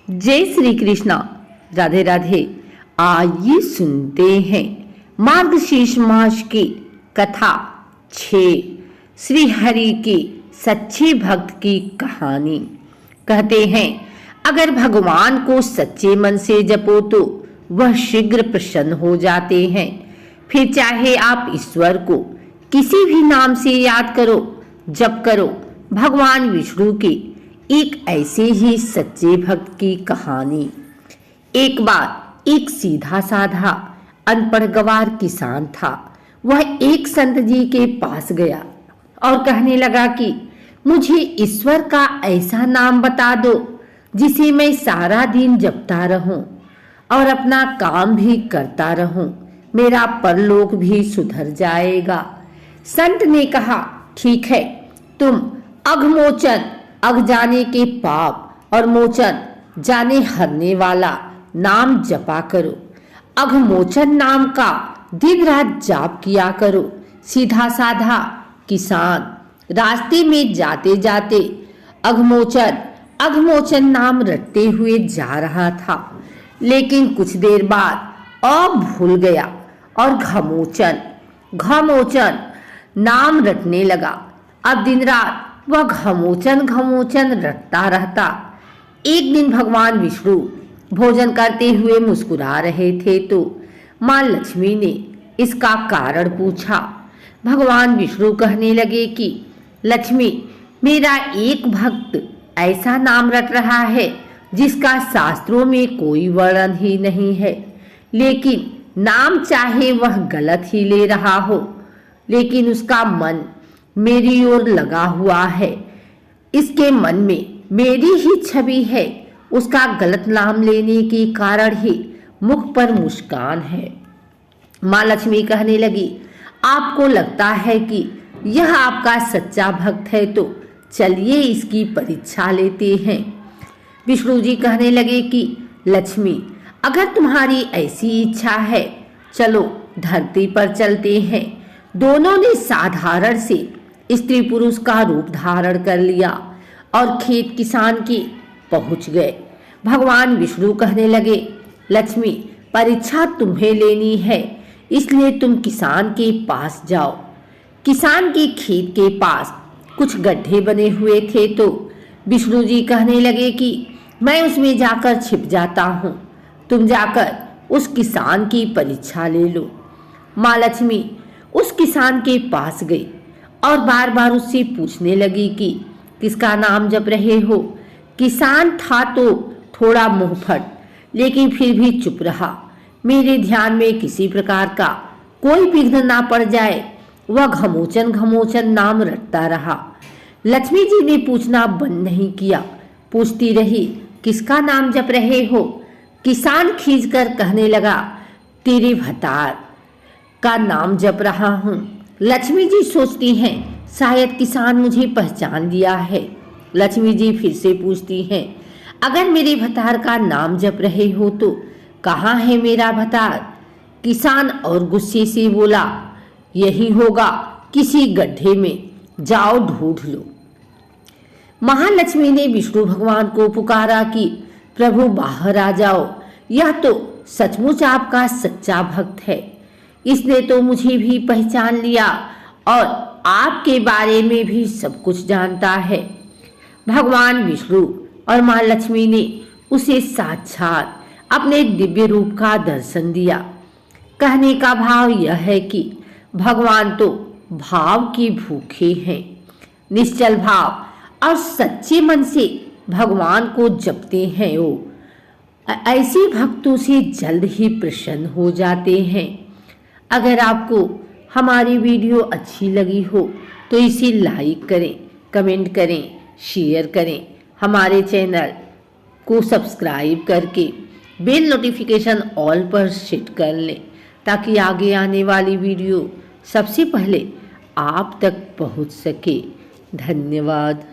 जय श्री कृष्णा। राधे राधे। आइए सुनते हैं मार्गशीर्ष मास की कथा 6 श्री हरि की सच्चे भक्त की कहानी। कहते हैं, अगर भगवान को सच्चे मन से जपो तो वह शीघ्र प्रसन्न हो जाते हैं। फिर चाहे आप ईश्वर को किसी भी नाम से याद करो, जप करो। भगवान विष्णु के एक ऐसे ही सच्चे भक्त की कहानी। एक बार एक सीधा साधा अनपढ़ गवार किसान था। वह एक संत जी के पास गया और कहने लगा कि मुझे ईश्वर का ऐसा नाम बता दो जिसे मैं सारा दिन जपता रहूं और अपना काम भी करता रहूं। मेरा परलोक भी सुधर जाएगा। संत ने कहा, ठीक है, तुम अघमोचन, अघ जाने के पाप और मोचन जाने हरने वाला नाम जपा करो। अघमोचन नाम का दिन रात जाप किया करो। सीधा साधा किसान रास्ते में जाते जाते अघमोचन अघमोचन नाम रटते हुए जा रहा था, लेकिन कुछ देर बाद भूल गया और घमोचन घमोचन नाम रटने लगा। अब दिन रात वह घमोचन घमोचन रटता रहता। एक दिन भगवान विष्णु भोजन करते हुए मुस्कुरा रहे थे तो मां लक्ष्मी ने इसका कारण पूछा। भगवान विष्णु कहने लगे कि लक्ष्मी, मेरा एक भक्त ऐसा नाम रट रहा है जिसका शास्त्रों में कोई वर्णन ही नहीं है, लेकिन नाम चाहे वह गलत ही ले रहा हो, लेकिन उसका मन मेरी ओर लगा हुआ है। इसके मन में मेरी ही छवि है। उसका गलत नाम लेने के कारण ही मुख पर मुस्कान है। माँ लक्ष्मी कहने लगी, आपको लगता है कि यह आपका सच्चा भक्त है तो चलिए इसकी परीक्षा लेते हैं। विष्णु जी कहने लगे कि लक्ष्मी, अगर तुम्हारी ऐसी इच्छा है, चलो धरती पर चलते हैं। दोनों ने साधारण से स्त्री पुरुष का रूप धारण कर लिया और खेत किसान के पहुंच गए। भगवान विष्णु कहने लगे, लक्ष्मी, परीक्षा तुम्हें लेनी है, इसलिए तुम किसान के पास जाओ। किसान के खेत के पास कुछ गड्ढे बने हुए थे तो विष्णु जी कहने लगे कि मैं उसमें जाकर छिप जाता हूँ, तुम जाकर उस किसान की परीक्षा ले लो। माँ लक्ष्मी उस किसान के पास गई और बार बार उससे पूछने लगी कि किसका नाम जप रहे हो। किसान था तो थोड़ा मुंहफट, लेकिन फिर भी चुप रहा। मेरे ध्यान में किसी प्रकार का कोई विघ्न ना पड़ जाए, वह घमोचन घमोचन नाम रटता रहा। लक्ष्मी जी ने पूछना बंद नहीं किया, पूछती रही, किसका नाम जप रहे हो। किसान खींचकर कहने लगा, तेरे भतार का नाम जप रहा हूँ। लक्ष्मी जी सोचती हैं शायद किसान मुझे पहचान लिया है। लक्ष्मी जी फिर से पूछती हैं, अगर मेरे भतार का नाम जप रहे हो तो कहाँ है मेरा भतार। किसान और गुस्से से बोला, यही होगा किसी गड्ढे में, जाओ ढूंढ लो। महालक्ष्मी ने विष्णु भगवान को पुकारा कि प्रभु बाहर आ जाओ, यह तो सचमुच आपका सच्चा भक्त है। इसने तो मुझे भी पहचान लिया और आपके बारे में भी सब कुछ जानता है। भगवान विष्णु और माँ लक्ष्मी ने उसे साक्षात अपने दिव्य रूप का दर्शन दिया। कहने का भाव यह है कि भगवान तो भाव के भूखे हैं। निश्चल भाव और सच्चे मन से भगवान को जपते हैं वो ऐसे भक्तों से जल्द ही प्रसन्न हो जाते हैं। अगर आपको हमारी वीडियो अच्छी लगी हो तो इसे लाइक करें, कमेंट करें, शेयर करें। हमारे चैनल को सब्सक्राइब करके बेल नोटिफिकेशन ऑल पर सेट कर लें ताकि आगे आने वाली वीडियो सबसे पहले आप तक पहुंच सके। धन्यवाद।